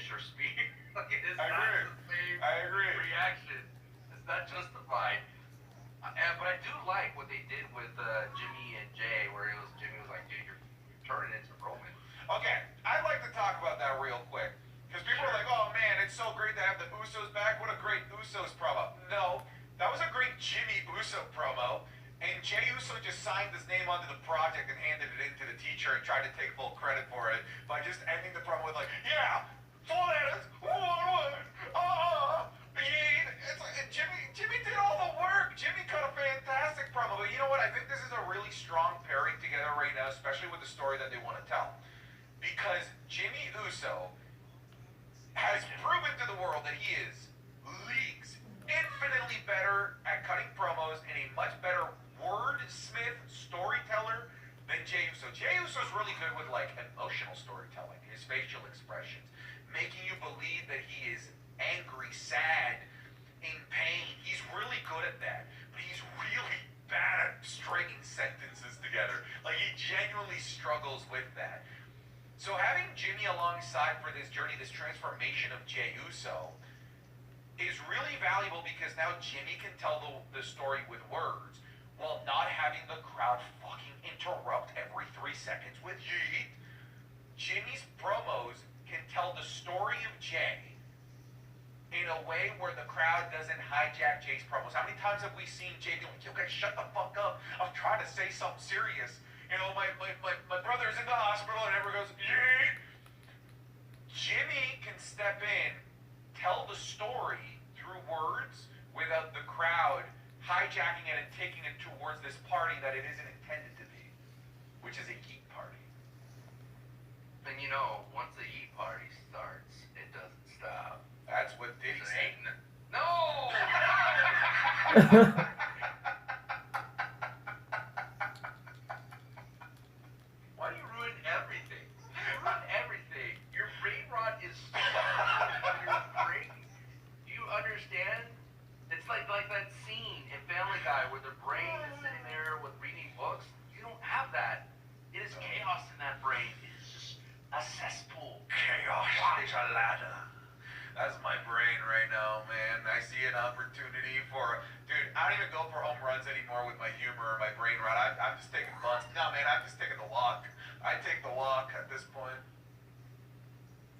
finish or speed. Like it is I not agree. the same I agree. reaction. It's not justified. But I do like what they did with Jimmy and Jay, where Jimmy was like, dude, you're turning into Roman. Okay, I'd like to talk about that real quick. Because people are like, oh man, it's so great to have the Usos back. What a great Usos promo. No, that was a great Jimmy Uso promo. And Jey Uso just signed his name onto the project and handed it in to the teacher and tried to take full credit for it by just ending the promo with like, yeah, 4 letters, 1 word, it's like, Jimmy did all the work. Jimmy cut a fantastic promo. But you know what? I think this is a really strong pairing together right now, especially with the story that they want to tell. Because Jimmy Uso has proven to the world that he is leagues infinitely better at cutting promos and a much better wordsmith storyteller than Jey Uso. Jey Uso is really good with like emotional storytelling, his facial expressions, making you believe that he is angry, sad, in pain. He's really good at that, but he's really bad at stringing sentences together. Like he genuinely struggles with that. So having Jimmy alongside for this journey, this transformation of Jey Uso, is really valuable because now Jimmy can tell the story with words while not having the crowd fucking interrupt every 3 seconds with yeet. Jimmy's promos can tell the story of Jey in a way where the crowd doesn't hijack Jay's promos. How many times have we seen Jey be like, you guys shut the fuck up, I'm trying to say something serious. You know, my brother's in the hospital and everyone goes, yeet. Jimmy can step in, tell the story through words without the crowd hijacking it and taking it towards this party that it isn't intended to be, which is a geek party. And you know, once the Yeet party starts, it doesn't stop. That's what Diddy said. No! Why do you ruin everything? You ruin everything. Your brain rot is so on your brain. Do you understand? It's like that scene in Family Guy where their brain is sitting there with reading books. You don't have that. It is chaos in that brain. It is just a cesspool. Chaos is a ladder. That's my brain right now, man. I see an opportunity for, dude, I don't even go for home runs anymore with my humor or my brain rot. I'm just taking bunts. No, man, I'm just taking the walk. I take the walk at this point.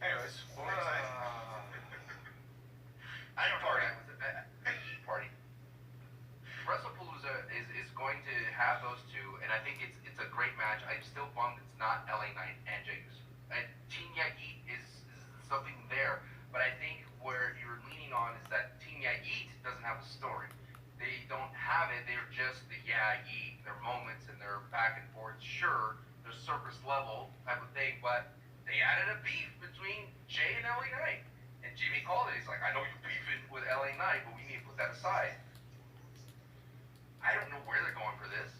Anyways, what were you saying? I don't know. Yeet party. WrestlePalooza is going to have those two, and I think it's a great match. I'm still bummed it's not LA Knight and Jey Uso. And Team Yeet is something there. But I think where you're leaning on is that Team Yeet doesn't have a story. They don't have it. They're just the Yeet, their moments and their back and forth. Sure, they're surface level type of thing, but they added a beef between Jay and LA Knight. And Jimmy called it. He's like, I know you're beefing with LA Knight, but we need to put that aside. I don't know where they're going for this.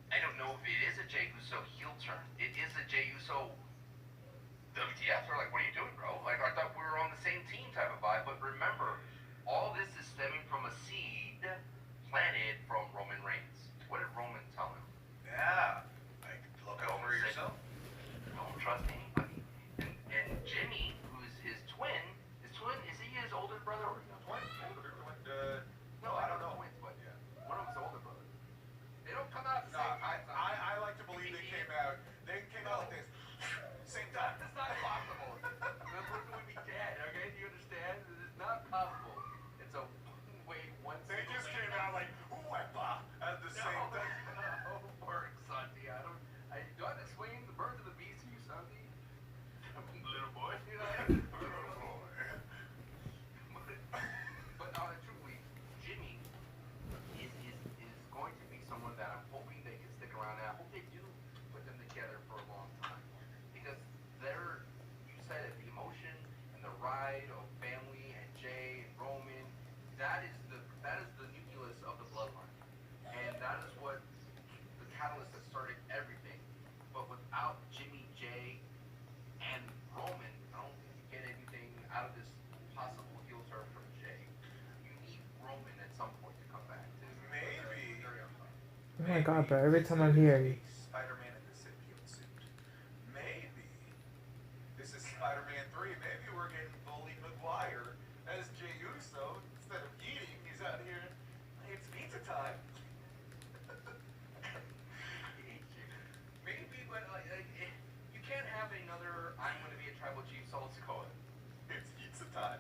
I don't know if it is a Jey Uso heel turn. It is a Jey Uso WTF, they're like, what are you doing, bro? Like, I thought we were on the same team type of vibe. But remember, all this is stemming from a seed planted from Roman Reigns. What did Roman tell him? Yeah, like, look out for yourself. Don't trust anybody. And Jimmy, who's his twin, is he his older brother or no? Twin? No, I don't know. Twins, but yeah. One of them's older brother. They don't come out at the No, same time. I like to believe they came out like this. Same time. That's not possible. That person would be dead, okay? Do you understand? It's not possible. It's a wait, one They just came out like, wepa, at the same time. No, work, Santi. I do I explain the birth of the beast to you, Santi? Little boy. You know? But truly, Jimmy is going to be someone that I'm hoping they can stick around, and I hope they do put them together for a long time. Because you said it, the emotion and the ride of family and Jay and Roman, that is the nucleus of the bloodline. And that is what the catalyst that started everything. But without Jimmy, Jay, and Roman, I don't think you get anything out of this possible heel turn from Jay. You need Roman at some point to come back. Maybe. Oh my god, bro, every time I'm here. Spider-Man in the symbiote suit. Maybe this is Spider-Man Man 3. Maybe we're getting Bully McGuire as Jey Uso. Instead of eating, he's out here. It's pizza time. Maybe, but you can't have another I'm going to be a tribal chief Solo Sikoa. It's pizza time.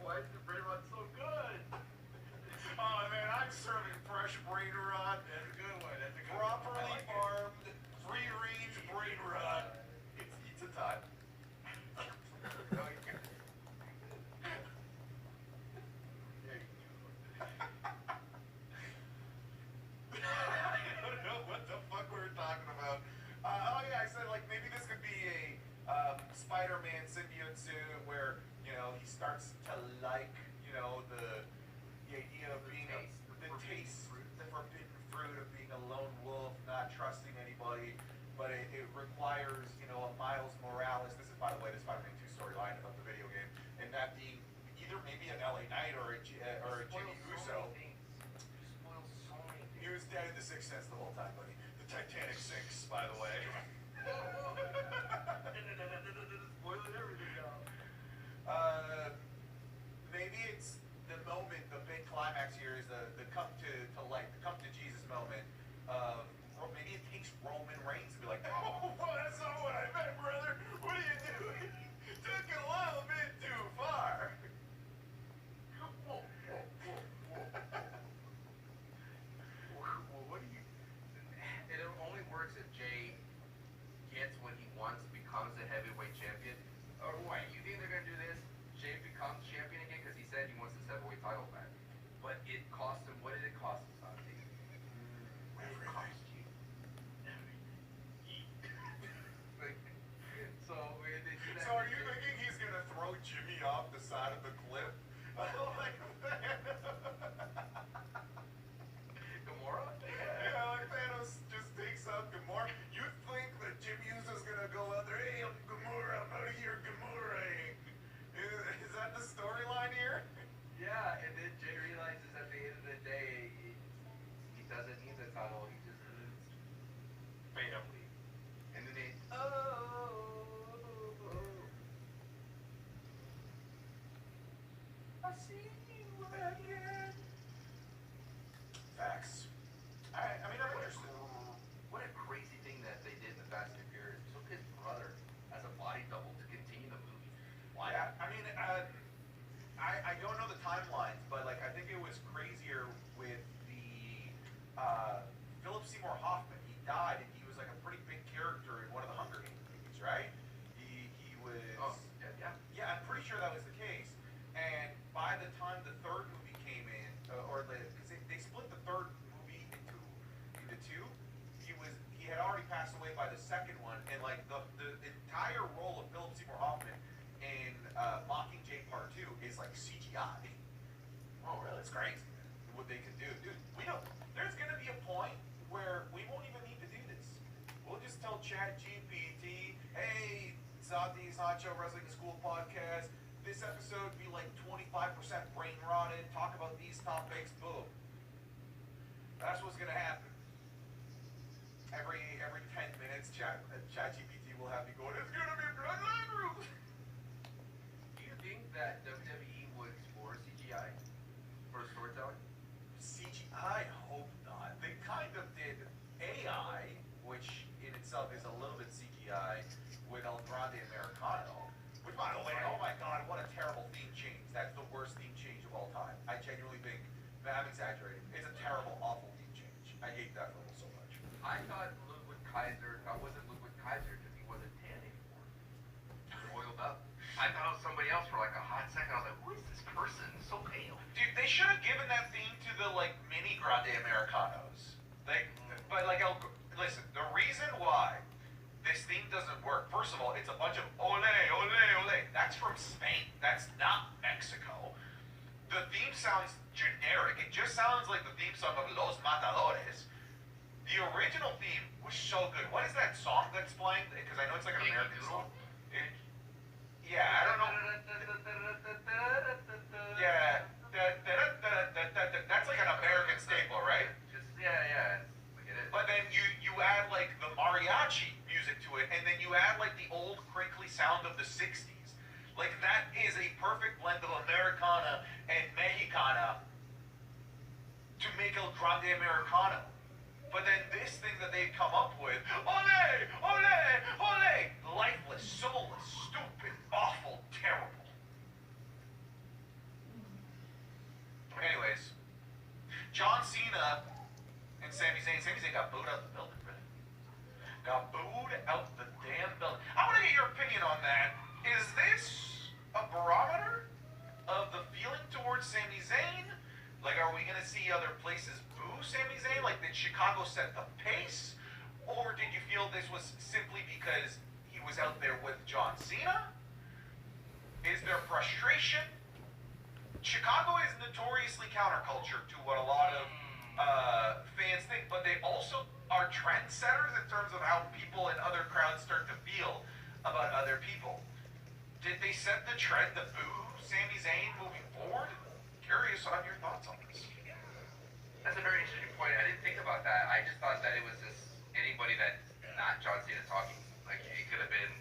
Why is the brain rot so good? Oh man, I'm serving fresh brain rot. That's a good one. That's a good Properly one. I like it. farmed, free-range brain rot. It's pizza time. I don't know what the fuck we were talking about. Oh yeah, I said like maybe this could be a Spider-Man symbiote suit where he starts to like the idea of being the taste, the forbidden fruit of being a lone wolf, not trusting anybody, but it requires a Miles Morales. This is, by the way, the Spider-Man 2 storyline of the video game, and that being either maybe an LA Knight or a Jimmy Uso. He was dead in the Sixth Sense the whole time, buddy. The Titanic sinks, by the way. Spoiling everything now. Maybe it's the moment, the big climax here is the come to light, the come to Jesus moment of maybe it takes Roman Reigns to be like, oh, well, that's not what I meant, brother. What are you doing? Took it a little bit too far. Whoa. Well, what do you? It only works if Jay gets what he wants, becomes a heavyweight champion. Or what? You think they're gonna do this? Jay becomes champion again because he said he wants his heavyweight title back. But it cost him. What did it cost him, Santi? What did it cost you? So they do that. So are you thinking he's gonna throw Jimmy off the side of the cliff? Like Gamora? yeah, like Thanos just takes out Gamora. You think that Jimmy Uso's gonna go out there? Hey, I'm Gamora. I'm out of here, Gamora. Is that the storyline here? Yeah, and then Jay realizes at the end of the day, he doesn't need the title. He just needs family. And then they, I see you again. Facts. I mean, I'm interested. What a crazy thing that they did in the Fast and Furious. Took his brother as a body double to continue the movie. Why? Yeah, I mean, I don't know the timelines, but like I think it was crazier with the Philip Seymour Hoffman. He died, and he was like a pretty big character in one of the Hunger Games movies, right? He was. Oh, yeah. Yeah, I'm pretty sure that was the case. And by the time the third movie came in, because they split the third movie into two, he had already passed away by the second one, and like the entire role of Philip Seymour Hoffman in Mockingjay Part 2 is like CGI. Oh, really? It's crazy what they can do, dude. There's gonna be a point where we won't even need to do this. We'll just tell ChatGPT, hey, Santi's Honcho Wrestling School podcast. This episode be like 25% brain rotted. Talk about these topics. Boom. That's what's gonna happen. Every 10 minutes, ChatGPT will have me going, it's gonna be bloodline rules. Do you think that WWE would explore CGI for storytelling? CGI? Hope not. They kind of did AI, which in itself is a little bit CGI, with El Grande Americano. Which, by the way, oh my god, what a terrible theme change. That's the worst theme change of all time. I genuinely think, I'm exaggerating, it's a terrible, awful theme change. I hate that little so much. I thought Ludwig Kaiser, I wasn't Ludwig Kaiser because he wasn't tan anymore. He was oiled up. I thought it was somebody else for like a hot second. I was like, who is this person? So pale. Dude, they should have given that theme to the, like, mini Grande Americanos. Listen, the reason why this theme doesn't work, first of all, it's a bunch of ole, ole, ole. That's from Spain. That's not Mexico. The theme sounds generic. It just sounds like the theme song of Los Matadores. The original theme was so good. What is that song that's playing? Because I know it's like an American song. Yeah, I don't know. Yeah. That's like an American staple, right? Yeah. Look at it. But then you you add like the mariachi music to it, and then you add like the old crinkly sound of the 60s. Like that is a perfect blend of Americana and Mexicana to make El Grande Americano. But then this thing that they've come up with, ole, ole, ole, lifeless, soulless, stupid, awful, terrible. Anyways, John Cena and Sami Zayn got booed out the building for that. Got booed out the damn building. I want to get your opinion on that. Is this a barometer of the feeling towards Sami Zayn? Like, are we going to see other places boo Sami Zayn? Like, did Chicago set the pace? Or did you feel this was simply because he was out there with John Cena? Is there frustration? Chicago is notoriously counterculture to what a lot of fans think, but they also are trendsetters in terms of how people in other crowds start to feel about other people. Did they set the trend to boo Sami Zayn moving forward? Curious on your thoughts on this. That's a very interesting point. I didn't think about that. I just thought that it was just anybody that's not John Cena talking. Like, it could have been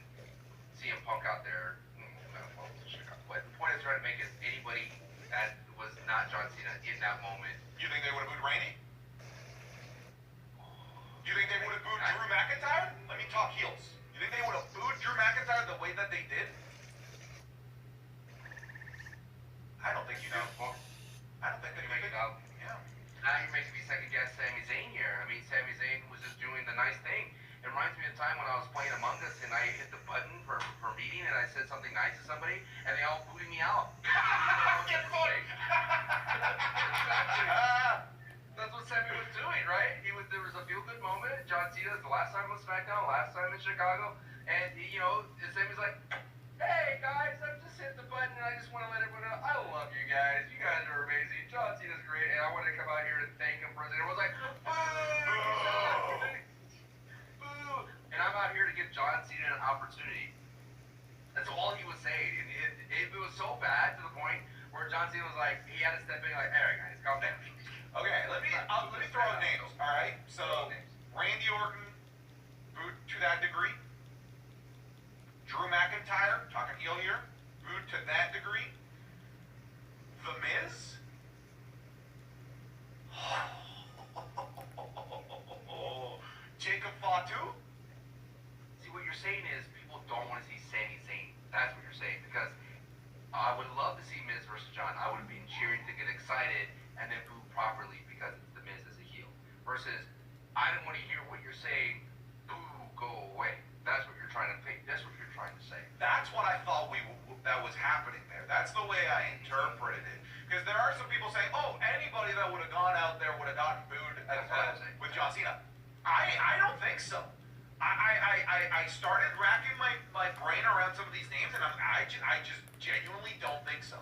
CM Punk out there. But the point I was trying to make is anybody that was not John Cena in that moment. You think they would have booed Randy? You think they would have booed Drew McIntyre? Let me talk heels. You think they would have booed Drew McIntyre the way that they did? I don't think you do. I don't think they make it up. Yeah. Now you're making me second guess Sami Zayn here. I mean, Sami Zayn was just doing the nice thing. It reminds me of the time when I was playing Among Us and I hit the button for meeting and I said something nice to somebody and they all booted me out. Get funny. Exactly. That's what Sami was doing, right? There was a feel-good moment. John Cena, the last time on SmackDown, last time in Chicago, and Sami's like, "Hey guys, I've just hit the button and I just want to let everyone know I love you guys. You guys are amazing. John Cena's great, and I want to come out here and thank him for it." And it was like, boo! Boo! And I'm out here to give John Cena an opportunity. That's all he was saying. And it was so bad to the point where John Cena was like, he had to step in like, "All right, guys, calm down." Okay, let me throw out names. All right, so Randy Orton booed to that degree. Drew McIntyre, talking heel here, booed to that degree. The Miz. Jacob Fatu. See, what you're saying is people don't want to see Sami Zayn. That's what you're saying. Because I would love to see Miz versus John. I would have been cheering to get excited and then boo properly because it's the Miz as a heel. Versus, I don't want to hear what you're saying. Boo, go away. That's what you're trying to think. That's what you're trying to say. That's what I thought that was happening there. That's the way I interpreted it. Because there are some people saying, "Oh, anybody that would have gone out there would have gotten booed with John Cena." I don't think so. I started racking my brain around some of these names, and I just genuinely don't think so.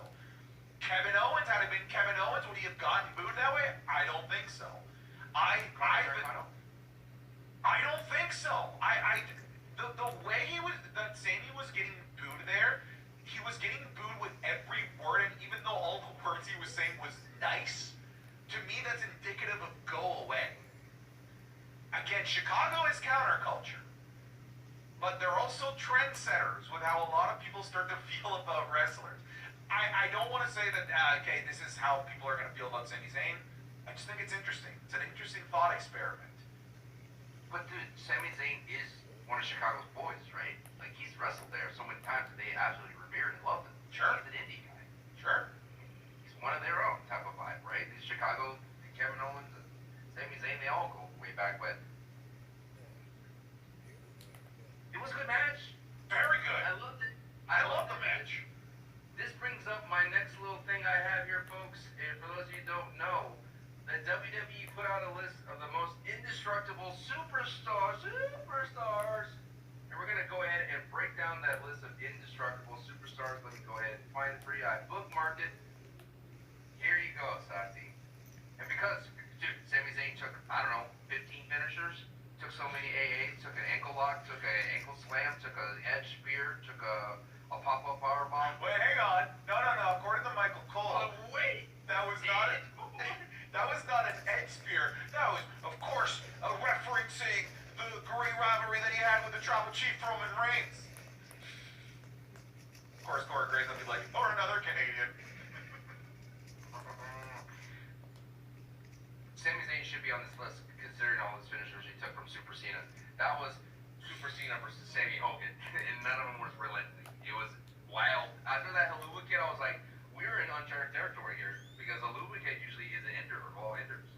Kevin Owens, had it been Kevin Owens, would he have gotten booed that way? I don't think so. I don't think so. The way that Sami was getting booed there, he was getting booed with every word, and even though all the words he was saying was nice, to me that's indicative of go away. Again, Chicago is counterculture, but they're also trendsetters with how a lot of people start to feel about wrestlers. I don't want to say that, okay, this is how people are going to feel about Sami Zayn. I just think it's interesting. It's an interesting thought experiment. But dude, Sami Zayn is one of Chicago's boys, right? Like, he's wrestled there so many times that they absolutely revered and loved him. Sure. He's an indie guy. Sure. He's one of their own type of vibe, right? These Chicago, Kevin Owens, and Sami Zayn, they all go way back, but it was a good match. Very good. I loved it. I love the match. This brings up my next little thing I have here, folks. And for those of you who don't know, the WWE put out a list of the most indestructible superstars. And we're going to go ahead and break down that list of indestructible superstars. Let me go ahead and find it for you. I bookmarked it. Here you go, Sati. And because, dude, Sami Zayn took, 15 finishers, took so many AAs, took an ankle lock, took an ankle slam, took an edge spear, took a pop-up powerbomb. Wait, hang on. No. According to Michael Cole, Wait. that was not an edge spear. That was, of course, referencing you had with the Tribal Chief Roman Reigns. Of course, Corey Graves will be like, or another Canadian. Sami Zayn should be on this list considering all his finishers he took from Super Cena. That was Super Cena versus Sammy Hogan, and none of them was relentless. It was wild. After that Helluva Kid, I was like, we're in uncharted territory here because Helluva Kid usually is an ender or all enders.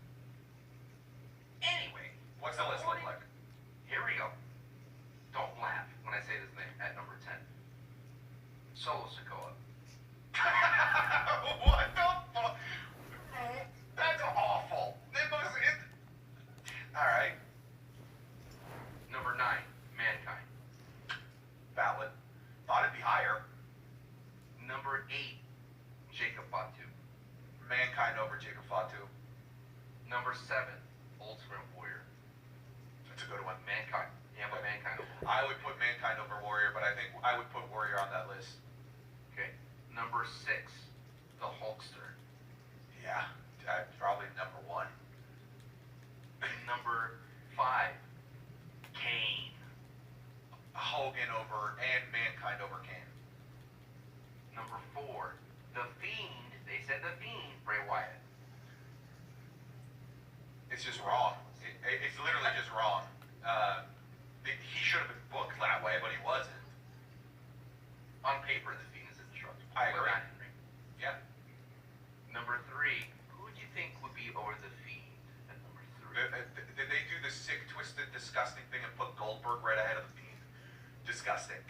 Anyway, What's the list look like? here we go. Don't laugh when I say this name at number 10. Solo Sikoa. What the fuck? That's awful. Alright. Number 9, Mankind. Valid. Thought it'd be higher. Number 8, Jacob Fatu. Mankind over Jacob Fatu. Number 7, Ultimate Warrior. That's a good one. Mankind. Yeah, but Mankind over. I would put Mankind over Warrior, but I think I would put Warrior on that list. Okay. Number 6, the Hulkster. Yeah, probably number 1. Number 5, Kane. Hogan over and Mankind over Kane. Number 4, The Fiend. They said The Fiend, Bray Wyatt. It's just wrong. It's literally just wrong. He should have been booked that way, but he wasn't. On paper, The Fiend is indestructible. I agree. But not in ring. Yeah. Number 3, who would you think would be over The Fiend at number 3? Did they do the sick, twisted, disgusting thing and put Goldberg right ahead of the Fiend? Disgusting.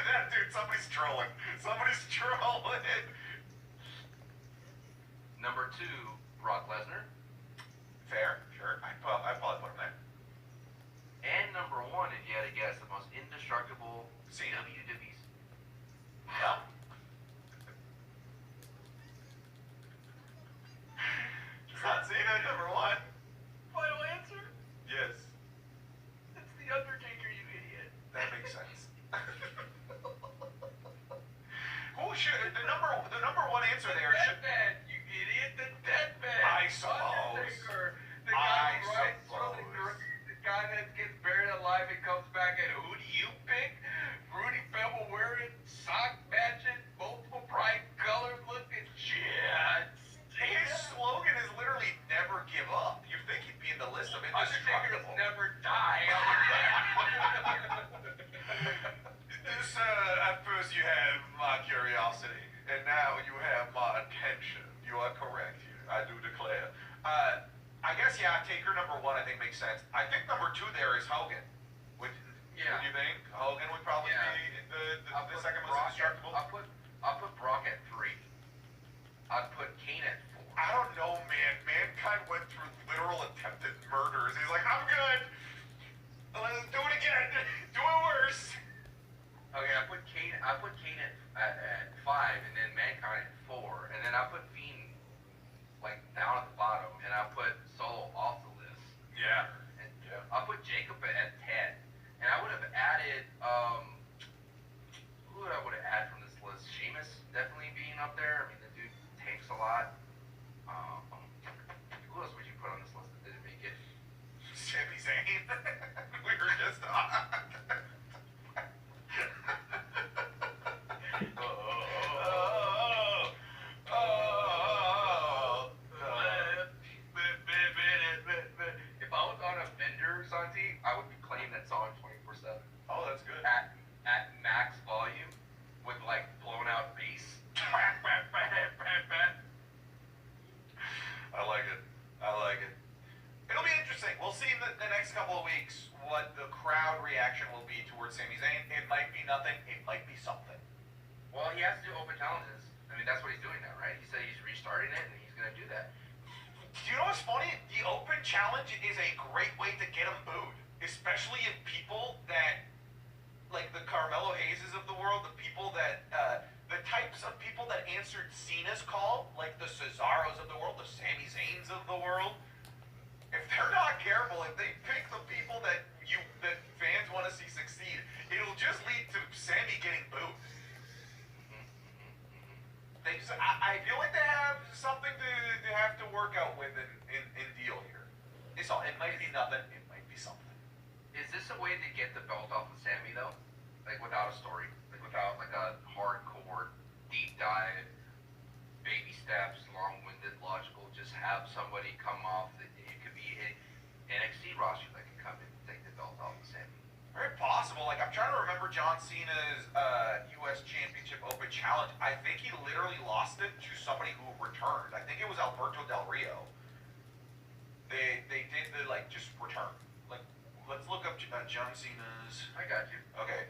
That dude, somebody's trolling. Somebody's trolling. Number 2, Brock Lesnar. Fair, sure. I'd probably put him there. And number 1, if you had to guess, the most indestructible Cena. WWE's. Yeah. John Cena, number 1. Final answer? Yes. It's The Undertaker, you idiot. That makes sense. Who should the number 1 answer there should Deathman, you idiot, the Deathman. I suppose. Undertaker, the guy I who rides through suppose. the guy that gets buried alive and comes back, and who do you pick? Rudy Pebble wearing sock matching, multiple bright colors, looking shit. His slogan is literally "Never give up." You'd think he'd be in the list of Undertaker's indestructible. never die. This, at first you had my curiosity, and now you have my attention. You are correct here. I do declare. I guess, yeah, Taker number 1 I think makes sense. I think number 2 there is Hogan. What do you think? Hogan would probably be the second most indestructible? I'll put Brock at 3. I'd put Kane at 4. I don't know, man. Mankind went through literal attempted murders. He's like, I'm good. Let's do it again. Do it worse. Okay, I put Kane at 5, and then Mankind at 4, and then I put Fiend like down at the bottom, and I put Solo off the list. Yeah. And I'll put Jacob at 10, and I would have added who would I would have added from this list? Sheamus definitely being up there. I mean, the dude takes a lot. Who else would you put on this list that didn't make it? Sami Zayn. We were just on. If I was on a vendor, Santi, I would be playing that song 24/7 Oh, that's good. at max volume with like blown out bass. I like it. It'll be interesting. We'll see in the next couple of weeks what the crowd reaction will be towards Sami Zayn. It might be nothing. It might be something. Well, he has to do open challenges. I mean, that's what he's doing now, right? He said he's restarting it, and he's going to do that. Do you know what's funny? The open challenge is a great way to get him booed, especially if people that, like the Carmelo Hayeses of the world, the people that, the types of people that answered Cena's call, like the Cesaros of the world, the Sami Zayns of the world, if they're not careful, if they pick the people that fans want to see succeed, it'll just lead to Sami getting booed. I feel like they have something to have to work out with in deal here. It might be nothing. It might be something. Is this this a way to get the belt off of Sammy though? Like without a story, like without like a hardcore, deep dive, baby steps, long-winded, logical. Just have somebody come off that it could be an NXT roster that can come in and take the belt off of Sammy. Very possible. Like, I'm trying to remember John Cena's U.S. Championship Open Challenge. I think he literally lost it to somebody who returned. I think it was Alberto Del Rio. They did the, like, just return. Like, let's look up John Cena's. I got you. Okay.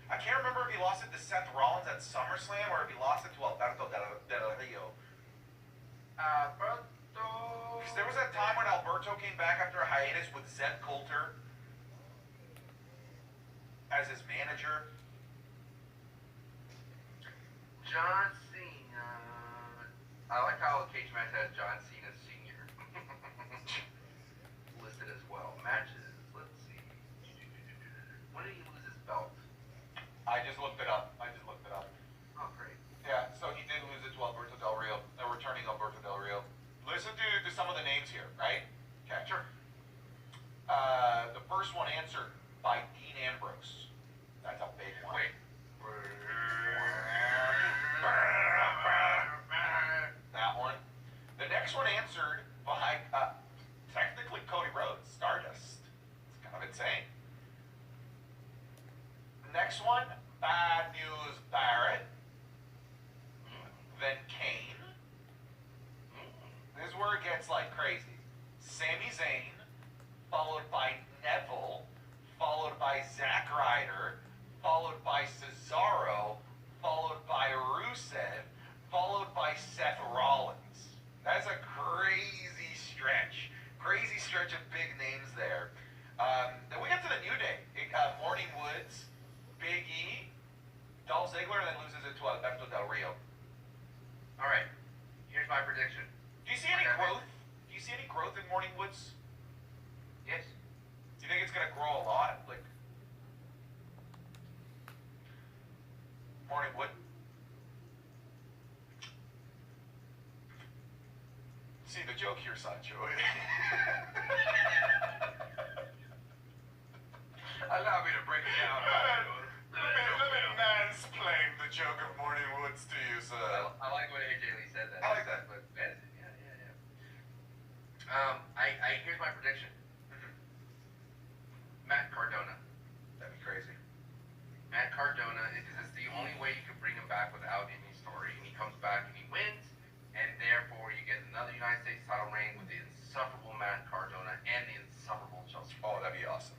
I can't remember if he lost it to Seth Rollins at SummerSlam or if he lost it to Alberto Del Rio. Alberto. Because there was that time when Alberto came back after a hiatus with Zeb Coulter as his manager. John Cena. I like how Cage Match has John Cena Sr. listed as well. Matches. Let's see. When did he lose his belt? I just looked it up. Oh, great. Yeah, so he did lose it to Alberto Del Rio. Returning Alberto Del Rio. Listen to some of the names here, right? Okay. Sure. The first one answered by Dean Ambrose. That's a big one. Wait. That one. The next one answered by technically Cody Rhodes, Stardust. It's kind of insane. The next one, Bad News Barrett. Then Kane. This is where it gets like crazy. Sami Zayn, followed by Neville, followed by Zack Ryder, followed by Cesaro, followed by Rusev, followed by Seth Rollins. That's a crazy stretch. Crazy stretch of big names there. Then we get to the New Day. Morning Woods, Big E, Dolph Ziggler, and then loses it to Alberto Del Rio. All right. Here's my prediction. Do you see any growth? Do you see any growth in Morning Woods? Yes. Do you think it's gonna grow a lot? Like Morning Wood? See the joke here, Sancho. Allow me to break it down. Let me mansplain the joke of Morning Woods to you, sir. I like when AJ Lee said that. I like that. But yeah. Here's my prediction. Matt Cardona. That'd be crazy. Matt Cardona, because it's the only way you can bring him back without any story. And he comes back and he wins, and therefore you get another United States title reign with the insufferable Matt Cardona and the insufferable Chelsea. Oh, that'd be awesome.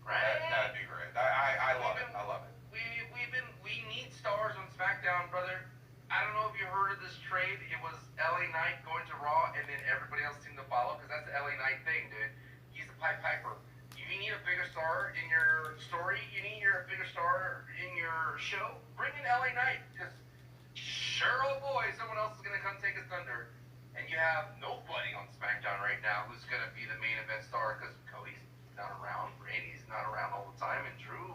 Right? That'd be great. I love it. I love it. We need stars on SmackDown, brother. I don't know if you heard of this trade. It was LA Knight going to Raw, and then everybody else seemed to follow, because that's the LA Knight thing, dude. He's the Pied Piper. You need a bigger star in your story. You need a bigger star in your show. Bring in LA Knight, because sure, oh boy, someone else is going to come take his thunder. And you have nobody on SmackDown right now who's going to be the main event star, because Cody's not around, Randy's not around all the time, and Drew,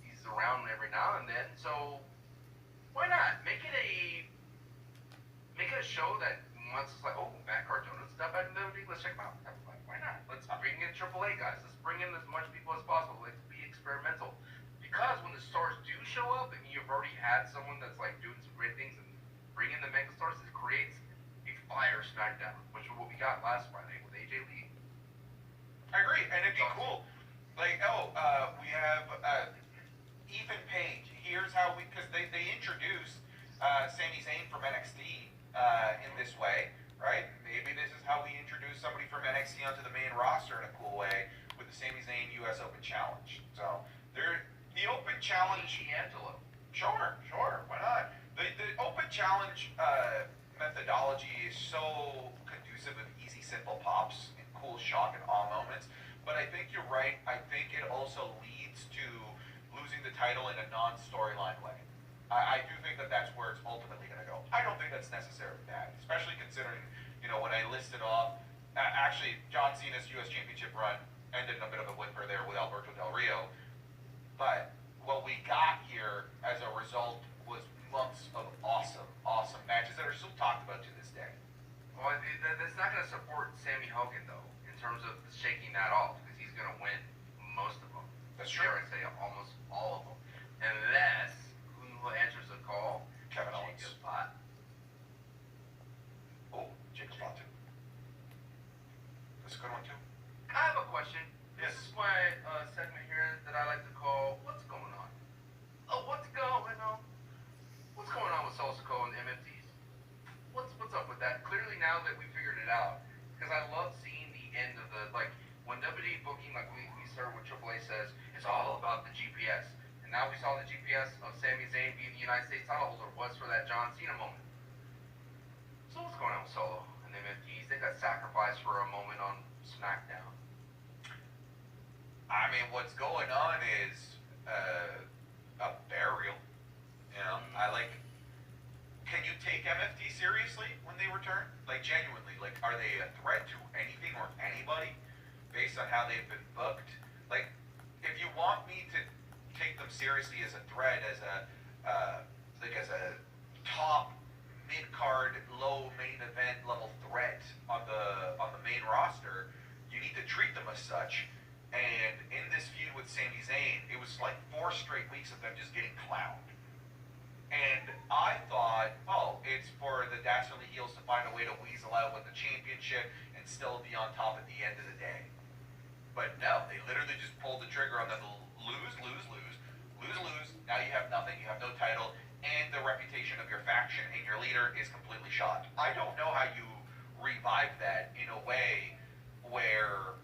he's around every now and then. So why not make it a show that once it's like, oh, Matt Cardona's stuff back in the WWE, let's check him out. Like, why not? Let's bring in AAA guys. Let's bring in as much people as possible. Let's be experimental. Because when the stars do show up, and you've already had someone that's like doing some great things, and bring in the mega stars, it creates a fire SmackDown, which is what we got last Friday with AJ Lee. I agree, and it'd be cool. Like, we have Ethan Page. Here's how because they introduced Sami Zayn from NXT in this way, right? Maybe this is how we introduce somebody from NXT onto the main roster in a cool way with the Sami Zayn U.S. Open Challenge. So the Open Challenge. D'Angelo. Sure, why not? The Open Challenge methodology is so conducive of easy, simple pops and cool shock and awe moments. But I think you're right. I think it also leads to losing the title in a non-storyline way. I do think that that's where it's ultimately going to go. I don't think that's necessarily bad, especially considering, when I listed off, actually, John Cena's U.S. Championship run ended in a bit of a whimper there with Alberto Del Rio. But what we got here as a result was months of awesome matches that are still talked about to this day. Well, that's not going to support Sammy Hogan, though, in terms of shaking that off, because he's going to win most of them. That's Dare true. I say almost all of them. Unless who answers the call? Kevin Owens. Jacob Bott. Oh, Jacob Bott too. That's a good one too. I have a question. Yes. This is my segment here that I like to call "What's Going On." Oh, what's going on? What's going on with Solo Sikoa and MFTs? What's up with that? Clearly, now that we figured it out, because I love seeing the end of the when WWE booking, like we started with AAA says, it's all about the GPS. And now we saw the GPS of Sami Zayn being the United States title holder was for that John Cena moment. So what's going on with Solo and the MFTs? They got sacrificed for a moment on SmackDown. I mean, what's going on is a burial. You know, I like. Can you take MFT seriously when they return? Like, genuinely, like, are they a threat to anything or anybody based on how they've been booked? Like, if you want me to take them seriously as a threat, as a top mid-card, low main event level threat on the main roster, you need to treat them as such. And in this feud with Sami Zayn, it was like 4 straight weeks of them just getting clowned. And I thought, oh, it's for the dastardly heels to find a way to weasel out with the championship and still be on top at the end of the day. But no, they literally just pulled the trigger on them to lose. Now you have nothing, you have no title, and the reputation of your faction and your leader is completely shot. I don't know how you revive that in a way where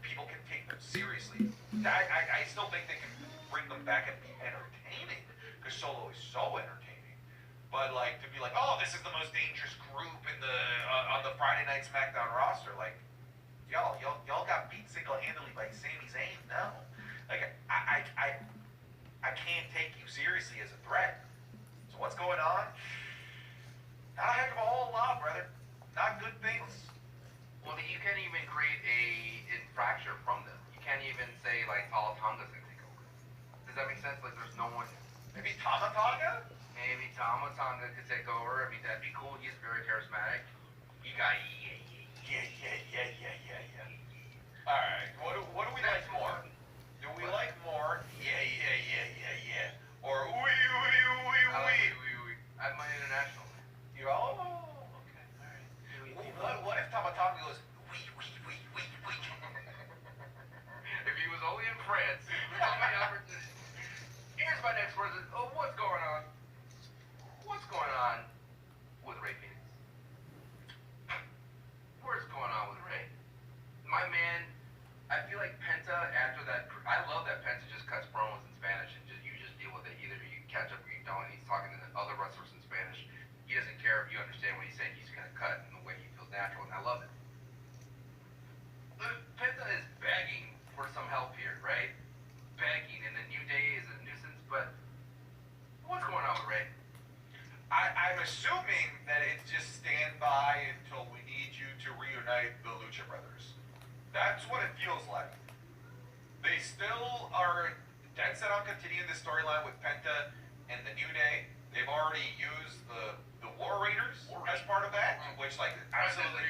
people can take them seriously. I still think they can bring them back and be entertaining, because Solo is so entertaining. But like, to be like, oh, this is the most dangerous group in the on the Friday Night SmackDown roster, like, y'all got beat single-handedly by Sami Zayn. No, like I can't take you seriously as a threat. So what's going on? Not a heck of a whole lot, brother. Not good things. Well, you can't even create a fracture from them. You can't even say like Tonga's gonna take over. Does that make sense? Like, there's no one. Maybe Tama Tonga? Maybe Tonga could take over. I mean, that'd be cool. He's very charismatic. You got Yeah. All right. What do we like more? Do we like more? Yeah. Or ooey. I'm my international. You're all okay. All right. What if Tama Tonga goes wee? If he was only in France, here's my next question. Oh, what's going on? What's going on with Ray Phoenix? What's going on with Ray? My man, I feel like Penta, after that, I love that Penta just cuts promos in Spanish and you just deal with it. Either you catch up or you don't, and he's talking to the other wrestlers in Spanish. He doesn't care if you understand what he's saying. He's going to cut in the way he feels natural, and I love it. Penta is begging for some help here, right? Begging, and the New Day is a nuisance, but what's going on with Ray? I'm assuming that it's just stand by until we need you to reunite the Lucha Brothers. That's what it feels like. They still are dead set on continuing the storyline with Penta and the New Day. They've already used the War Raiders as part of that, which like absolutely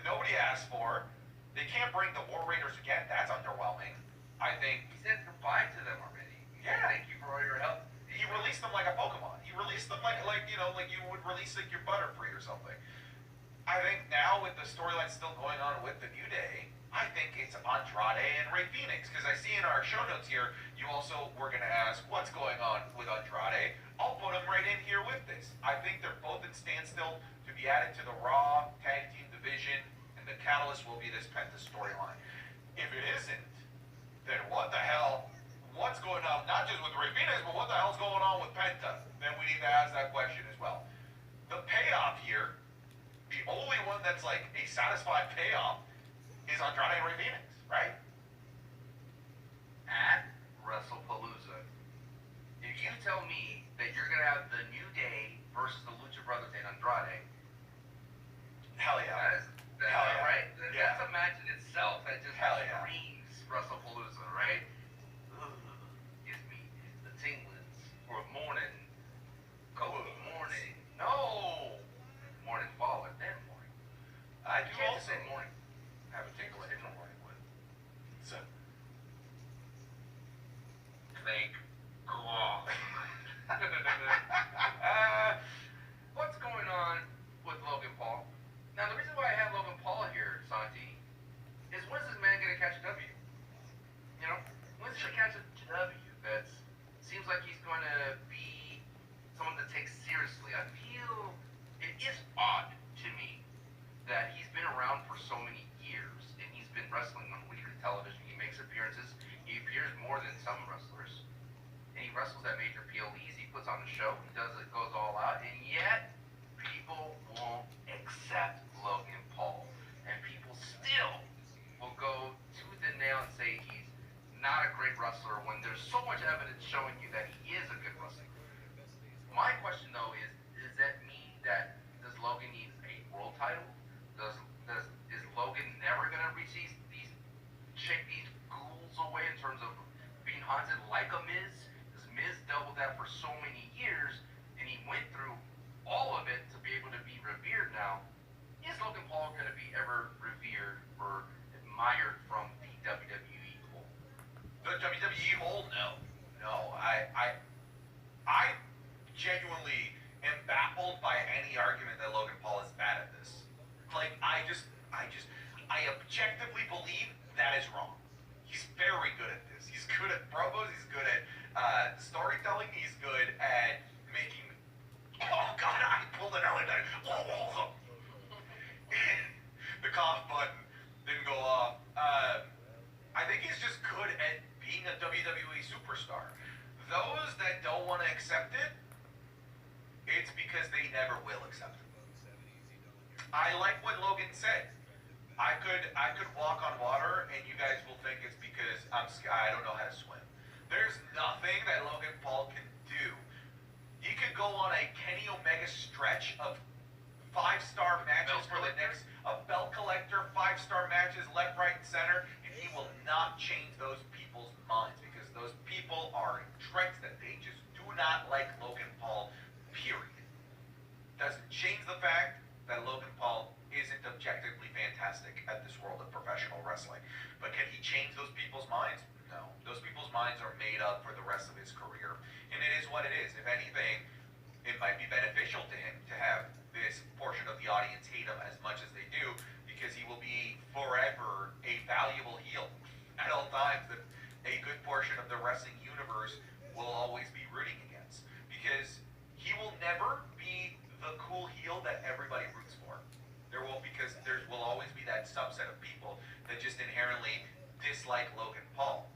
nobody asked for. They can't bring the War Raiders again. That's underwhelming. I think He said goodbye to them already. Yeah. Thank you for all your help. he released them like a Pokemon. He released them like you would release like your Butterfree or something. I think now with the storyline still going on with the New Day, I think it's Andrade and Ray Phoenix, because I see in our show notes here, you also were going to ask what's going on with Andrade. I'll put them right in here with this. I think they're both in standstill to be added to the Raw Tag Team division, and the catalyst will be this Penta storyline. If it isn't, then what the hell? What's going on? Not just with Ray Phoenix, but what the hell's going on with Penta? Then we need to ask that question as well. The payoff here, the only one that's like a satisfied payoff, is Andrade and Ray Phoenix, right? At WrestlePalooza, if you tell me that you're going to have the New Day versus the Lucha Brothers and Andrade, Hell yeah. Hell yeah. Right? Yeah. That's a match in itself that just Hell yeah. screams WrestlePalooza, right? Ugh, gives me the tinglings for morning. Cold morning. No! Morning fall and then morning. I do You can't also just say morning. have a tingle in the morning with. television. He makes appearances. He appears more than some wrestlers. And he wrestles at major PLEs. He puts on the show. He does it, goes all out. And yet, people won't accept Logan Paul. And people still will go tooth and nail and say he's not a great wrestler when there's so much evidence showing you that he is a good wrestler. My question, though, does that mean that does Logan need a world title? Is Logan never going to reach shake these ghouls away in terms of being haunted like a Miz? Because Miz doubled that for so many years, and he went through all of it to be able to be revered now. Is Logan Paul going to be ever revered or admired from the WWE hole? The WWE hole? No. I genuinely am baffled by any argument that Logan Paul is bad at this. Like, I objectively believe that is wrong. He's very good at this. He's good at promos. He's good at storytelling. He's good at making. Oh God! I pulled an Ellen. The cough button didn't go off. I think he's just good at being a WWE superstar. Those that don't want to accept it, it's because they never will accept it. I like what Logan said. I could walk on water, and you guys will think it's because I don't know how to swim. There's nothing that Logan Paul can do. He could go on a Kenny Omega stretch of 5-star matches for the next, a belt collector, 5-star matches left, right, and center, and he will not change those people's minds because those people are entrenched that they just do not like Logan Paul, period. Doesn't change the fact that Logan Paul isn't objectively fantastic at this world of professional wrestling. But can he change those people's minds? No. Those people's minds are made up for the rest of his career. And it is what it is. If anything, it might be beneficial to him to have this portion of the audience hate him as much as they do, because he will be forever a valuable heel at all times that a good portion of the wrestling universe will always be rooting against. Because he will never be the cool heel that everybody roots for. Because there will always be that subset of people that just inherently dislike Logan Paul.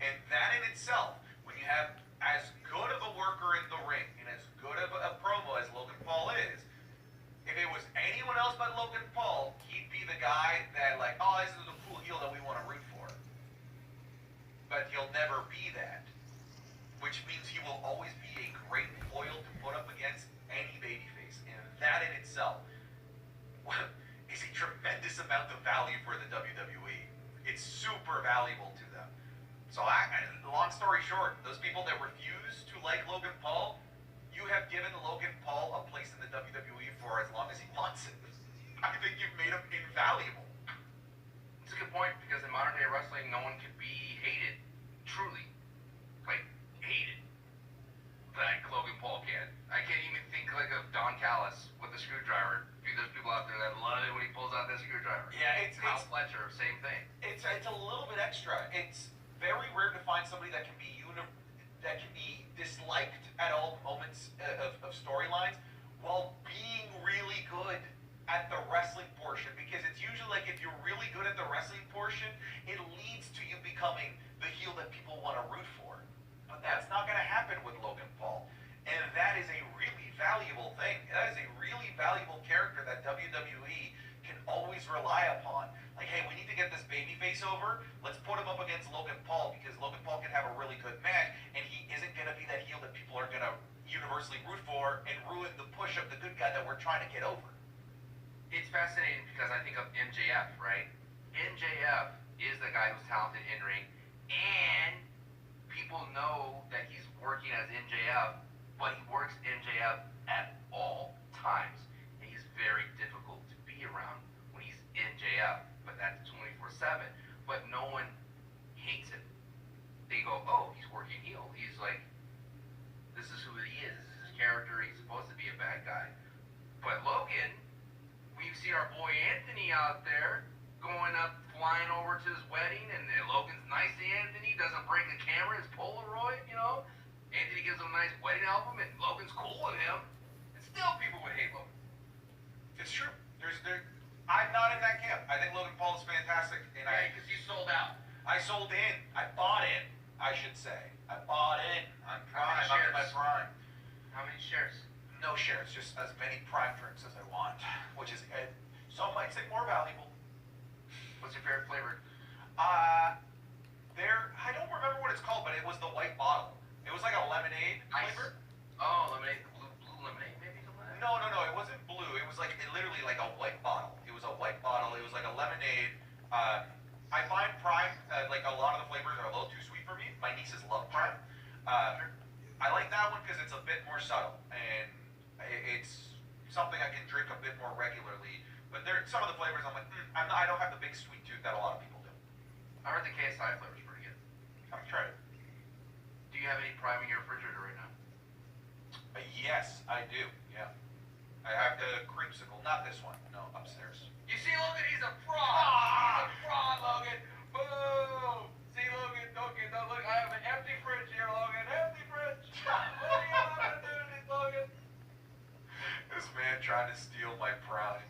And that in itself, when you have as good of a worker in the ring and as good of a promo as Logan Paul is, if it was anyone else but Logan Paul, he'd be the guy that like, oh, this is a cool heel that we want to root for. But he'll never be that. Which means he will always be a great foil to put up against any babyface. And that in itself is a tremendous amount of value for the WWE. It's super valuable to them. So long story short, those people that refuse to like Logan Paul, you have given Logan Paul a place in the WWE for as long as he wants it. I think you've made him invaluable. It's a good point, because in modern day wrestling, no one can be hated, truly, like, hated, like Logan Paul can. I can't even think like of Don Callis with the screwdriver. There's people out there that love it when he pulls out that screwdriver. Yeah, it's Kyle Fletcher, same thing. It's a little bit extra. It's very rare to find somebody that can be disliked at all moments of storylines while being really good at the wrestling portion. Because it's usually like if you're really good at the wrestling portion, it leads to you becoming the heel that people want to root for. But that's not going to happen with Logan Paul. And that is a really valuable thing. That is a really valuable character that WWE can always rely upon. Like, hey, we need to get this babyface over. Let's put him up against Logan Paul, because Logan Paul can have a really good match, and he isn't going to be that heel that people are going to universally root for and ruin the push of the good guy that we're trying to get over. It's fascinating because I think of MJF, right? MJF is the guy who's talented in ring, and people know that he's working as MJF, but he works MJF at all times. And he's very difficult to be around when he's MJF, but that's 24/7. But no one hates him. They go, oh, he's working heel. He's like, this is who he is. This is his character. He's supposed to be a bad guy. But Logan, we see our boy Anthony out there going up, flying over to his wedding, and Logan's nice to Anthony, doesn't break the camera, his Polaroid, you know? Anthony gives him a nice wedding album, and Logan's cool with him, and still people would hate Logan. It's true. I'm not in that camp. I think Logan Paul is fantastic, and Yeah, because you sold out. I sold in. I bought in, I should say. I bought in. I'm prime. I'm in my prime. How many shares? No shares, just as many prime drinks as I want, which is, some might say more valuable. What's your favorite flavor? I don't remember what it's called, but it was the white bottle. It was like a lemonade flavor. Oh, lemonade, blue lemonade, maybe something like that? No, it wasn't blue. It was like literally like a white bottle. It was a white bottle. It was like a lemonade. I find Prime, like a lot of the flavors are a little too sweet for me. My nieces love Prime. I like that one because it's a bit more subtle and it's something I can drink a bit more regularly. But some of the flavors I'm like, I don't have the big sweet tooth that a lot of people do. I heard the KSI flavor's pretty good. I've tried it. Do you have any Prime in your refrigerator right now? Yes, I do. Yeah. I have the creamsicle, not this one. No, upstairs. You see, Logan, he's a fraud. He's a fraud, Logan. Boom. See, Logan, don't look. I have an empty fridge here, Logan. Empty fridge. What are you gonna do to this, Logan? This man trying to steal my prime.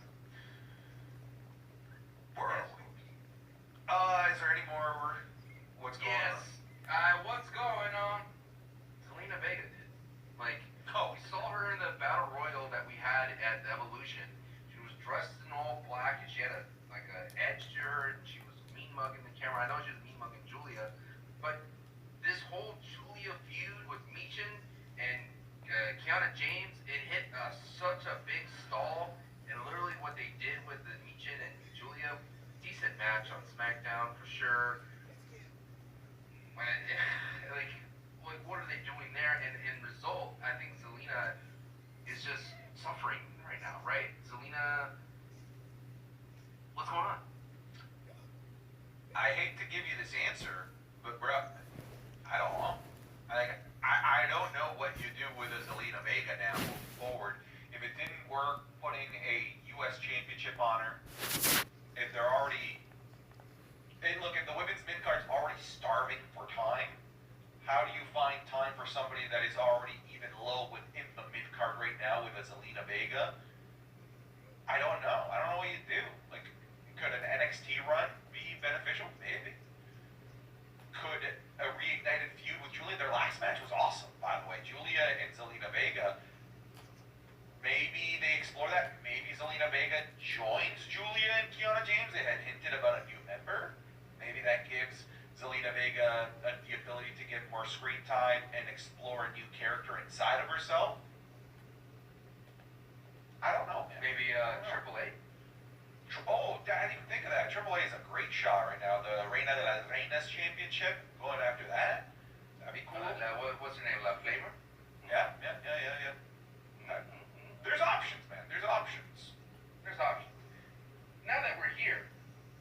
Where are we? Is there any more? What's going on? What's going on? Zelina Vega did. Like, Oh. we saw her in the battle royal that we had at Evolution. She was dressed in all black and she had a edge to her and she was mean mugging the camera. I know she was mean mugging Julia, but this whole Julia feud with Michin and Kiana James, it hit such a big stall. And literally what they did with the Michin and Julia, decent match on SmackDown for sure. Like, what are they doing there? And in result, I think Zelina is just suffering right now, right? Zelina, what's going on? I hate to give you this answer, but bro, I don't know. I don't know what you do with a Zelina Vega now moving forward. If it didn't work putting a U.S. championship on her, if they're already, and look, if the women's mid-card's already starving for time, how do you find time for somebody that is already even low within the mid-card right now with a Zelina Vega? I don't know. I don't know what you do. Like, could an NXT run be beneficial? Maybe. Could a reignited feud with Julia? Their last match was awesome, by the way. Julia and Zelina Vega. Maybe they explore that. Maybe Zelina Vega joins Julia and Kiana James. They had hinted about a new member. Maybe that gives Zelina Vega the ability to get more screen time and explore a new character inside of herself. I don't know, man. Maybe Triple A? Oh, I didn't even think of that. Triple A is a great shot right now. The Reina de las Reinas Championship. Going after that. That'd be cool. What's her name? La Flavor? Yeah. There's options, man. There's options. There's options. Now that we're here,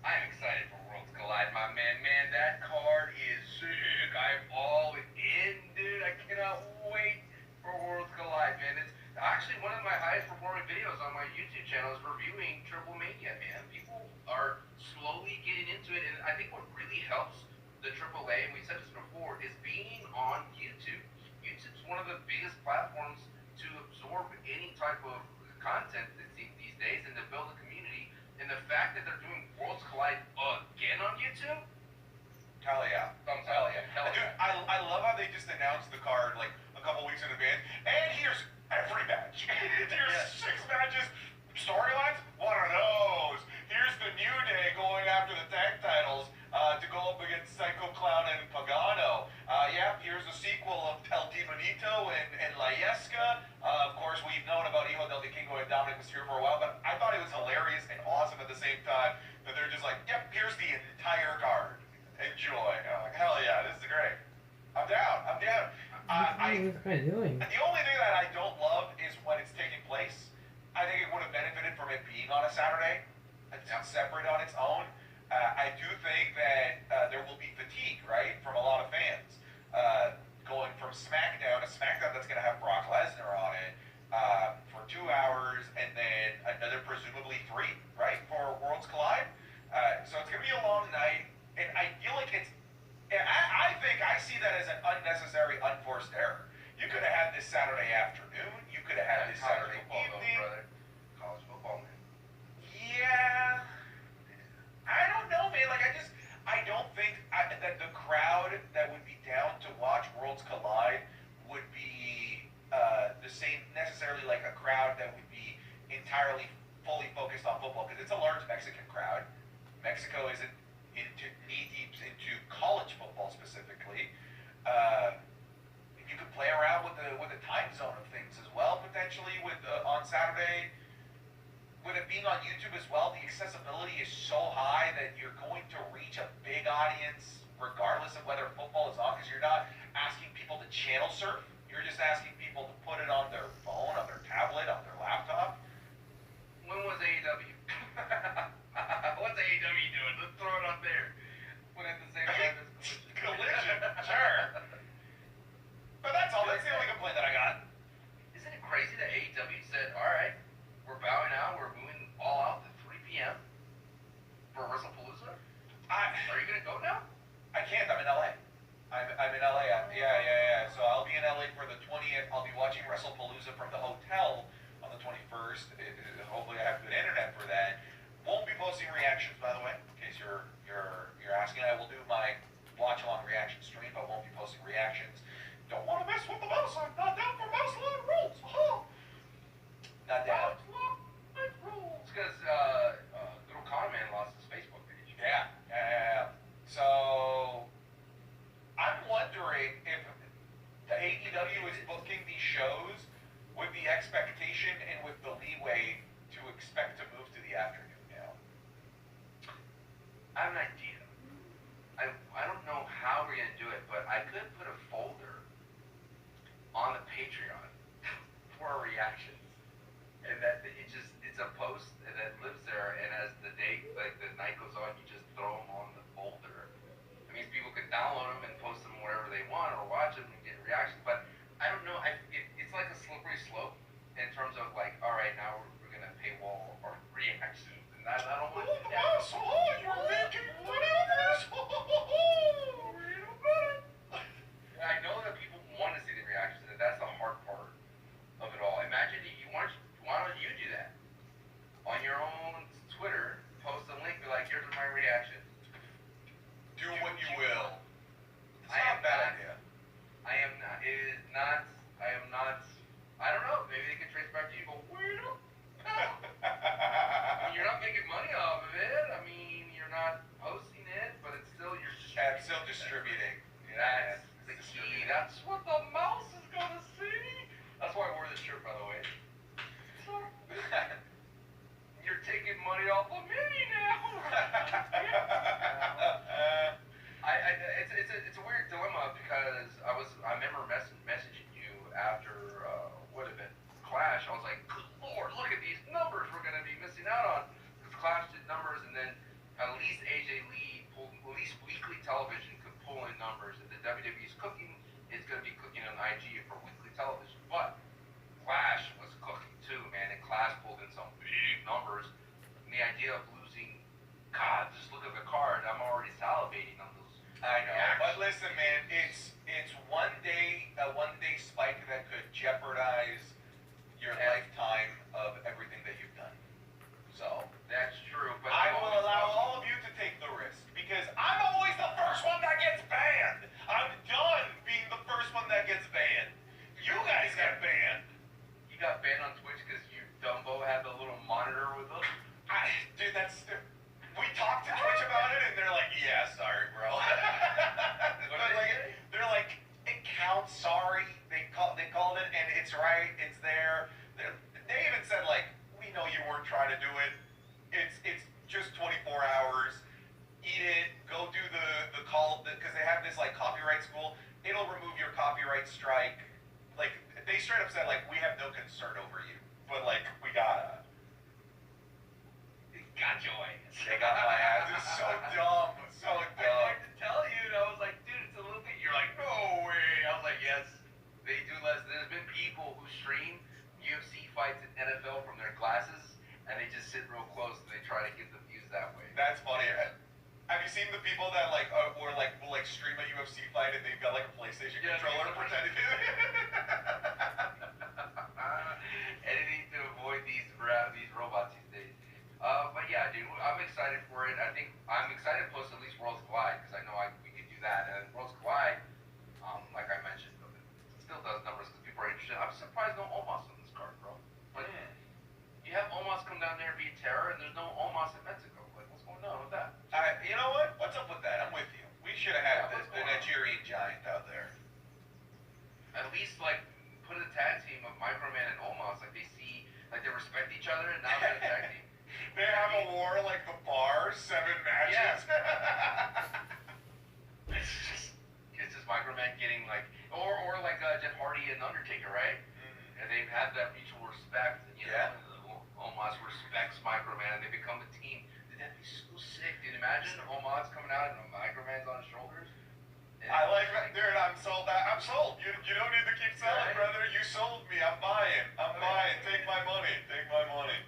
I'm excited for Worlds Collide, my man. Man, that card is sick. I'm all in, dude. I cannot wait for Worlds Collide, man. It's actually one of my highest performing videos on my YouTube channel is reviewing Triple Mania, man. People are slowly getting into it, and I think what really helps the AAA, and we said this before, is being on YouTube. YouTube's one of the biggest platforms to absorb any type of content these days and to build a community. And the fact that they're doing Worlds Collide again on YouTube, Hell yeah. thumbs Hell up. yeah. Hell Dude, yeah. I love how they just announced the card like a couple weeks in advance. And here's every match. Here's 6 matches. Storylines? What are those? Here's the New Day going after the tag titles to go up against Psycho Clown and Pagano. Here's a sequel of El Demonito and La Yesca. Of course, we've known about Hijo del Vikingo and Dominic Mysterio for a while, but I thought it was hilarious and awesome at the same time that they're just like, yep, here's the entire card. Enjoy. I'm like, hell yeah, this is great. I'm down. What is this guy doing? The only thing that I don't love is when it's taking place. I think it would have benefited from it being on a Saturday. It's separate on its own. I do think that there will be fatigue, right, from a lot of fans. Going from SmackDown to SmackDown that's going to have Brock Lesnar on it for 2 hours and then another presumably 3, right, for Worlds Collide. So it's going to be a long night, and I feel like I think I see that as an unnecessary, unforced error. You could have had this Saturday afternoon. You could have had this Saturday evening. College football, man. Yeah, regardless of whether football is on, because you're not asking people to channel surf. You're just asking people to put it on their phone, on their tablet, on their laptop. When was AEW? What's AEW doing? Let's throw it up there. Put it at the same time as Collision, sure. But that's all. That's the only complaint that I got. Isn't it crazy that AEW said, all right, we're bowing out, we're moving all out to 3 p.m. for WrestlePalooza? Are you going to go now? I can't. I'm in LA. I'm in LA. Yeah. So I'll be in LA for the 20th. I'll be watching WrestlePalooza from the hotel on the 21st. Hopefully I have good internet for that. Won't be posting reactions, by the way, in case you're asking. I will do my watch-along reaction stream, but won't be posting reactions. Don't want to mess with the mouse. I'm not down for mouse line rules. Oh. Not down. It's because little con man lost his Facebook page. Yeah. So I'm wondering if the AEW is booking these shows with the expectation and with the leeway to expect to move to the afternoon now. I have an idea. I don't know how we're going to do it, but I could put a folder on the Patreon for our reactions. And that it's a post and that lives there, and as the day, like the night goes on, you just throw them on the folder. It means people can download them and post them wherever they want or watch them and get reactions. But I don't know, it's like a slippery slope in terms of like, all right, now we're going to paywall our reactions. And I don't want to do that. You're making money on this! I know that people want to see the reactions, and that's the hard part of it all. Imagine why don't you do that? On your own Twitter, post a link, be like, here's my reaction. Do what you will. It's I not am a bad not- idea. I am not, I don't know, maybe they can trace back to you, but where the I mean, you're not making money off of it, I mean, you're not posting it, but it's still, you're just Still distributing. That's the key. That's what the mouse is gonna see. That's why I wore this shirt, by the way. You're taking money off of me now. It's a weird dilemma because I remember messaging you after what had been Clash. I was like, good lord, look at these numbers we're gonna be missing out on. Because Clash did numbers, and then at least AJ Lee pulled, at least weekly television could pull in numbers. If the WWE's cooking, it's going to be cooking on IG for weekly television. But Clash was cooking too, man, and Clash pulled in some big numbers. And the idea of losing, God, just look at the card. I'm already salivating on those. I know, but listen, man, it's a one day spike that could jeopardize your lifetime of everything that you've done. So That's true, but I will allow all of you to take the risk because I'm always the first one that gets banned. I'm done being the first one that gets banned. You guys got banned. You got banned on Twitch because you Dumbo had the little monitor with us. Dude, we talked to Twitch about it and they're like, yeah, sorry, bro. They're like, it counts, sorry. They called it and it's right, it's there. They even said like, we know you weren't trying to do it. It's just 24 hours. Eat it. Go do the call because they have this like copyright school. It'll remove your copyright strike. Like they straight up said like we have no concern over you, but like we gotta. Got your ass. They got my ass. It's so dumb. So I dumb. tried to tell you, and I was like, dude, it's a little bit. You're like, no way. I was like, yes, they do less. There's been people who stream UFC fights in NFL from their glasses, and they just sit real close and they try to get the views that way. That's funny. Have you seen the people that like will stream a UFC fight and they've got like a PlayStation controller pretending to? Anything to avoid these robots these days. But yeah, dude, I'm excited for it. I think I'm excited to post at least Worlds Collide because I know we could do that. And Worlds Collide, like I mentioned, it still does numbers because people are interested. I'm surprised no Omos on this card, bro. But you have Omos come down there and be a terror, and there's no Omos in Mexico. Like, what's going on with that? You know what? What's up with that? I'm with you. We should have had the Nigerian giant out there. At least like put a tag team of Microman and Omos, like they see, like they respect each other, and now they're a tag team. They have a war like the bar, 7 matches. Yeah. Night getting like, or like Jeff Hardy and Undertaker, right? And they've had that mutual respect. You know, Omos respects Microman, and they become a team. Dude, that'd be so sick. Dude, imagine Omos coming out and Microman's on his shoulders. I like that, dude. I'm sold. I'm sold. You don't need to keep selling, brother. You sold me. I'm buying. I'm buying. Take my money. Take my money.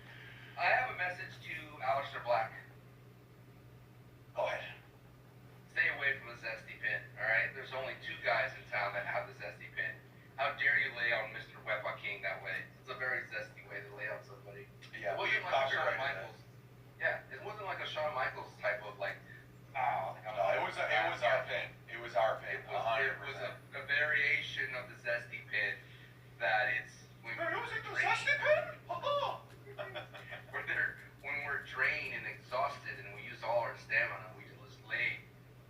I have a message to Aleister Black. Go ahead. Stay away from the zesty pin, all right? There's only 2 guys in town that have the zesty pin. How dare you lay on Mr. Wepa King that way? It's a very zesty way to lay on somebody. Yeah, it wasn't like a Shawn Michaels. Yeah, it wasn't like a Shawn Michaels type of like, oh. No, it was our pin. It was our pin. It was a variation of the zesty pin that it's when They're using the zesty pin? when we're drained and exhausted and we use all our stamina, we just lay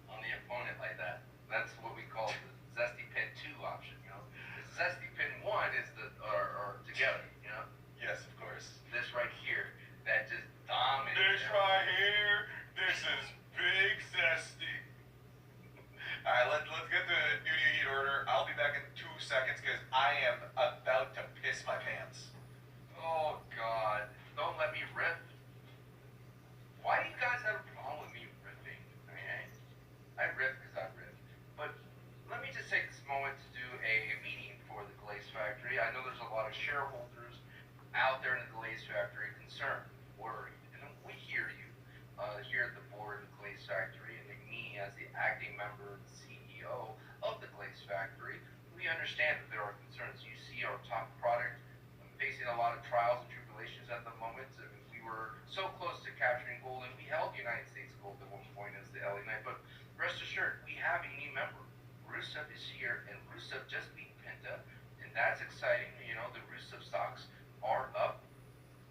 on the opponent like that. That's what we call the zesty pin 2 option, you know. The zesty pin 1 is or together, you know. Yes, of course. This right here, that just dominates. This right here, this is big zesty. All right, let's get the New Year Heat order. I'll be back in 2 seconds because I am about to piss my pants. Oh God! Don't let me riff. Why do you guys have a problem with me riffing? I mean, I riff because I riff. But let me just take this moment to do a meeting for the Glaze Factory. I know there's a lot of shareholders out there in the Glaze Factory concerned, worried, and we hear you here at the board of the Glaze Factory, and me as the acting member and CEO of the Glaze Factory. We understand that there are concerns. You see our top product facing a lot of trials and tribulations at the moment. I mean, we were so close to capturing gold, and we held United States gold at one point as the LA Knight. But rest assured, we have a new member. Rusev is here, and Rusev just beat Penta, and that's exciting. You know, the Rusev stocks are up,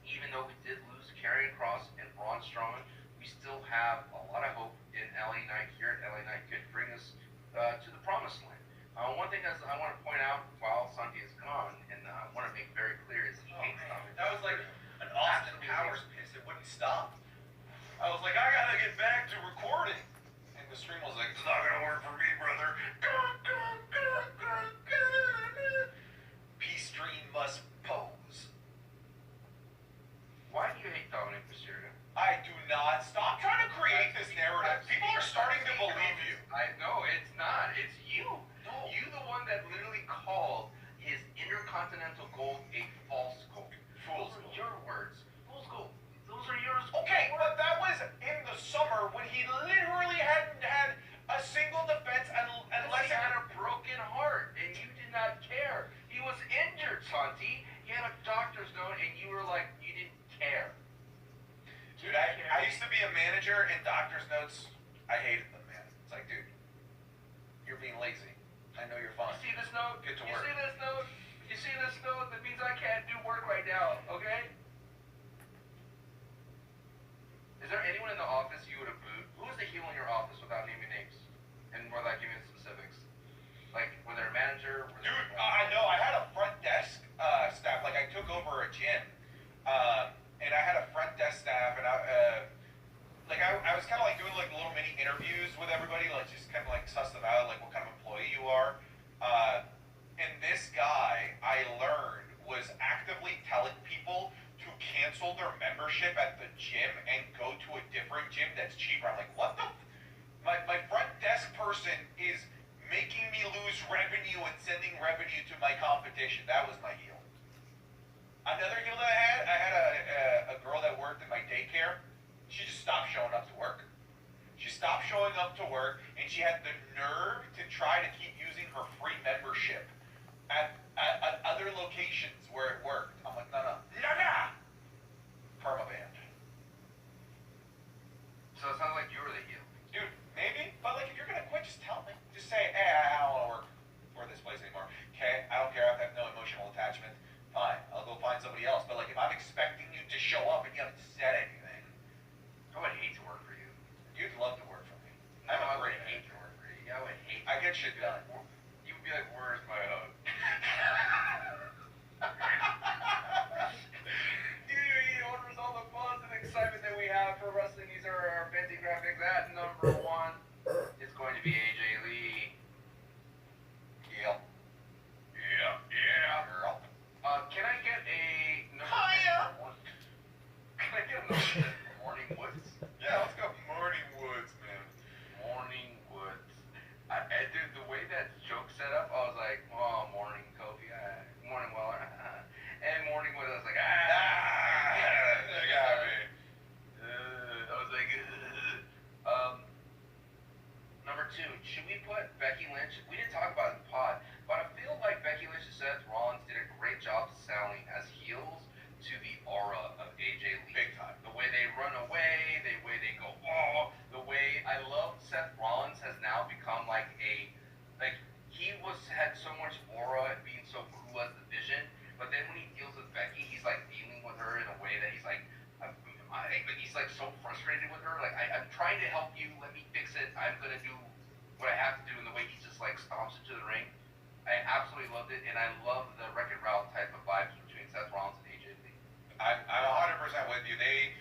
even though we did lose Karrion Kross and Braun Strowman. We still have a lot of hope in LA Knight here. At LA Knight could bring us to the promised land. One thing I want to point out while Santi is gone, and I want to make very clear, is he hates Dominic. That was like an Austin Powers piss. It wouldn't stop. I was like, I gotta get back to recording. And the stream was like, it's not gonna work for me, brother. Peace stream must pose. Why do you hate Dominic Mysterio? I do not. Stop trying to create this narrative. People are starting to believe you. I know, it's not. It's you. No. You the one that literally called his Intercontinental gold a false gold. Fool's Those are gold. your words. Fool's gold. Those are yours. Okay, but that was in the summer when he literally hadn't had a single defense unless he had a broken heart, and you did not care. He was injured, Santi. He had a doctor's note, and you were like, you didn't care. Dude, I used to be a manager, and doctor's notes, I hated them, man. It's like, dude, you're being lazy. I know you're fine. You see this note? Get to You work. see this note? You see this note? That means I can't do work right now, okay? Is there anyone in the office you would have booed? Who was the heel in your office without naming names? And without giving specifics? Like, were there a manager? Dude, I know. I had a front desk staff. Like, I took over a gym, and I had a front desk staff, and I was kind of like doing like little mini interviews with everybody, like just kind of like suss them out, like what kind of employee you are. And this guy, I learned, was actively telling people to cancel their membership at the gym and go to a different gym that's cheaper. I'm like, what the? My front desk person is making me lose revenue and sending revenue to my competition. That was my heel. Another heel that I had a girl that worked in my daycare. She just stopped showing up to work. She stopped showing up to work, and she had the nerve to try to keep using her free membership at other locations where it worked. I'm like, no. Permaband. So it sounds like you were the heel. Dude, maybe, but like if you're gonna quit, just tell me. Just say, hey, I don't want to work for this place anymore. Okay, I don't care if I have no emotional attachment. Fine, I'll go find somebody else. But like if I'm expecting you to show up and you haven't said anything, I would hate to work for you. you'd love to work for me. No, I'm a I would great hate manager. to work for you. I would hate. I get shit done. You would be like, where's my hug? He orders all the buzz and excitement that we have for wrestling. These are our fancy graphics at 2, should we put Becky Lynch? We didn't talk about it in the pod, but I feel like Becky Lynch and Seth Rollins did a great job selling as heels to the aura of AJ Lee. Big time. The way they run away, the way they go, oh, the way I love Seth Rollins has now become like he had so much aura and being so cool as the Vision, but then when he deals with Becky, he's like dealing with her in a way that he's like, he's like so frustrated with her. Like I'm trying to help you, let me fix it. I'm gonna do what I have to do, and the way he just like stomps into the ring. I absolutely loved it, and I love the Wreck-It Ralph type of vibes between Seth Rollins and AJ Lee. I'm 100% with you. They